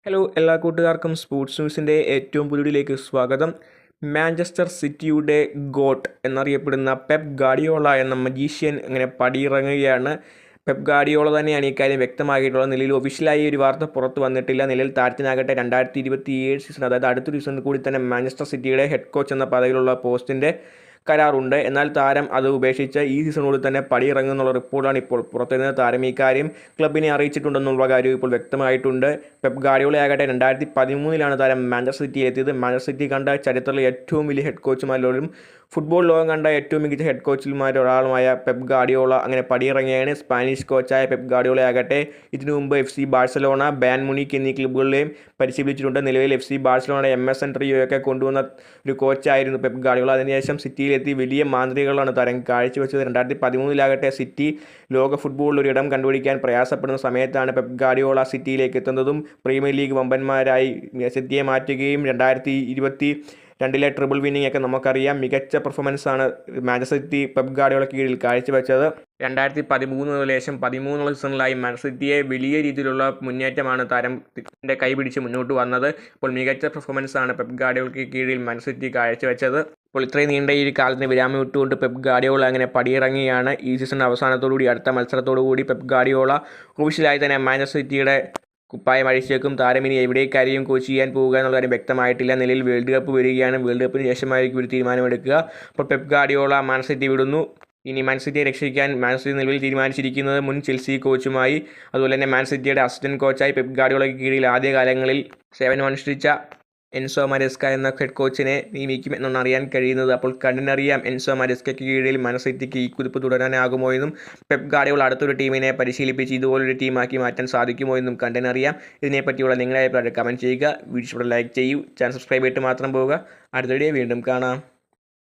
Hello എല്ലാ കൂട്ടുകാർക്കും sports ന്യൂസിൻ്റെ ഏറ്റവും പുതിയതിലേക്ക് സ്വാഗതം. മാഞ്ചസ്റ്റർ സിറ്റിയുടെ ഗോട്ട് എന്നറിയപ്പെടുന്ന പെപ്പ് ഗാർഡിയോള എന്ന മജീഷ്യൻ അങ്ങനെ പടിയിറങ്ങുകയാണ്. പെപ്പ് ഗാർഡിയോള തന്നെയാണ് ഇക്കാര്യം വ്യക്തമാക്കിയിട്ടുള്ളത്. നിലവിൽ ഒഫീഷ്യലായി ഒരു വാർത്ത പുറത്ത് വന്നിട്ടില്ല. നിലവിൽ താരത്തിനാകട്ടെ 2027 സീസൺ, അതായത് അടുത്തൊരു സീസണിൽ കൂടി തന്നെ മാഞ്ചസ്റ്റർ സിറ്റിയുടെ ഹെഡ് കോച്ച് എന്ന പദവിയിലുള്ള പോസ്റ്റിൻ്റെ കരാറുണ്ട്. എന്നാൽ താരം അത് ഉപേക്ഷിച്ച് ഈ സീസണോട് തന്നെ പടിയിറങ്ങുന്നുള്ള റിപ്പോർട്ടാണ് ഇപ്പോൾ പുറത്തുവരുന്നത്. താരം ഈ കാര്യം ക്ലബിനെ അറിയിച്ചിട്ടുണ്ടെന്നുള്ള കാര്യം ഇപ്പോൾ വ്യക്തമായിട്ടുണ്ട്. പെപ്പ് ഗാർഡിയോളയാകട്ടെ 2013 താരം മാഞ്ചസ്റ്റർ സിറ്റിയിൽ എത്തിയത്. മാഞ്ചസ്റ്റർ സിറ്റി കണ്ട ചരിത്രത്തിലെ ഏറ്റവും വലിയ ഹെഡ് കോച്ചുമാരിലും ഫുട്ബോൾ ലോകം കണ്ട ഏറ്റവും മികച്ച ഹെഡ് കോച്ചുമാരിൽ ഒരാളുമായ പെപ്പ് ഗാർഡിയോള അങ്ങനെ പടിയിറങ്ങിയാണ്. സ്പാനിഷ് കോച്ചായ പെപ്പ് ഗാർഡിയോളയാകട്ടെ ഇതിനു മുമ്പ് FC ബാഴ്സലോണ, ബാൻ മുനിക് എന്നീ ക്ലബ്ബുകളെയും പരിശീലിച്ചിട്ടുണ്ട്. നിലവിൽ FC ബാഴ്സലോണ MSN ട്രിയോയൊക്കെ കൊണ്ടുവന്ന ഒരു കോച്ചായിരുന്നു പെപ്പ് ഗാർഡിയോള. അതിനുശേഷം സിറ്റിയിലെത്തി വലിയ മാന്ത്രികകളാണ് താരം കാഴ്ചവെച്ചത്. 2013 സിറ്റി ലോക ഫുട്ബോളിൽ ഒരു ഇടം കണ്ടുപിടിക്കാൻ പ്രയാസപ്പെടുന്ന സമയത്താണ് പെപ്പ് ഗാർഡിയോള സിറ്റിയിലേക്ക് എത്തുന്നതും പ്രീമിയർ ലീഗ് വമ്പന്മാരായി സിറ്റിയെ മാറ്റുകയും 2022 ട്രിപ്പിൾ വിന്നിംഗ് ഒക്കെ നമുക്കറിയാം. മികച്ച പെർഫോമൻസാണ് മാഞ്ചസ്റ്റർ സിറ്റി പെപ്പ് ഗാർഡിയോളയ്ക്ക് കീഴിൽ കാഴ്ചവെച്ചത്. 2013 സീസണിലായി മാഞ്ചസ്റ്റർ സിറ്റിയെ വലിയ രീതിയിലുള്ള മുന്നേറ്റമാണ് താരത്തിൻ്റെ കൈപിടിച്ച് മുന്നോട്ട് വന്നത്. ഇപ്പോൾ മികച്ച പെർഫോമൻസാണ് പെപ്പ് ഗാർഡിയോളയ്ക്ക് കീഴിൽ മാഞ്ചസ്റ്റർ സിറ്റി കാഴ്ചവെച്ചത്. ഇപ്പോൾ ഇത്രയും നീണ്ട ഈ കാലത്തിന് വിരാമം ഇട്ടുകൊണ്ട് പെപ്പ് ഗാർഡിയോള അങ്ങനെ പടിയിറങ്ങിയാണ്. ഈ സീസൺ അവസാനത്തോടുകൂടി അടുത്ത മത്സരത്തോടുകൂടി പെപ്പ് ഗാർഡിയോള ഒഫീഷ്യലായി തന്നെ മാഞ്ചസ്റ്റർ സിറ്റിയുടെ കുപ്പായം അഴിച്ചേക്കും. താരം ഇനി എവിടേക്കായിരിക്കും കോച്ച് ചെയ്യാൻ പോവുക എന്നുള്ള കാര്യം വ്യക്തമായിട്ടില്ല. നിലയിൽ വേൾഡ് കപ്പ് വരികയാണ്. വേൾഡ് കപ്പിന് ശേഷമായിരിക്കും ഒരു തീരുമാനമെടുക്കുക. അപ്പോൾ പെപ്പ് ഗാർഡിയോള മാഞ്ചസ്റ്റർ സിറ്റി വിടുന്നു. ഇനി മാഞ്ചസ്റ്റർ സിറ്റിയെ രക്ഷിക്കാൻ മാഞ്ചസ്റ്റർ സിറ്റി നിലവിൽ തീരുമാനിച്ചിരിക്കുന്നത് മുൻ ചെൽസി കോച്ചുമായി അതുപോലെ തന്നെ മാഞ്ചസ്റ്റർ സിറ്റിയുടെ അസിസ്റ്റന്റ് കോച്ചായി പെപ്പ് ഗാർഡിയോളയ്ക്ക് കീഴിൽ ആദ്യകാലങ്ങളിൽ സേവനമനുഷ്ഠിച്ച എൻസോ മരസ്ക എന്ന ഹെഡ് കോച്ചിനെ നിയമിക്കും എന്നാണ് അറിയാൻ കഴിയുന്നത്. അപ്പോൾ കണ്ടിനറിയാം എൻസോ മരസ്കയ്ക്ക് കീഴിൽ മാഞ്ചസ്റ്റർ സിറ്റിക്ക് ഈ കുതിപ്പ് തുടരാനാകുമോ എന്നും പെപ്പ് ഗാർഡിയോള അടുത്തൊരു ടീമിനെ പരിശീലിപ്പിച്ച് ഇതുപോലൊരു ടീമാക്കി മാറ്റാൻ സാധിക്കുമോ എന്നും കണ്ടിനറിയാം. ഇതിനെപ്പറ്റിയുള്ള നിങ്ങളുടെ അഭിപ്രായം കമൻറ്റ് ചെയ്യുക. വീഡിയോ ലൈക്ക് ചെയ്യൂ. ചാനൽ സബ്സ്ക്രൈബ് ചെയ്തിട്ട് മാത്രം പോവുക. അടുത്ത വീഡിയോ വീണ്ടും കാണാം.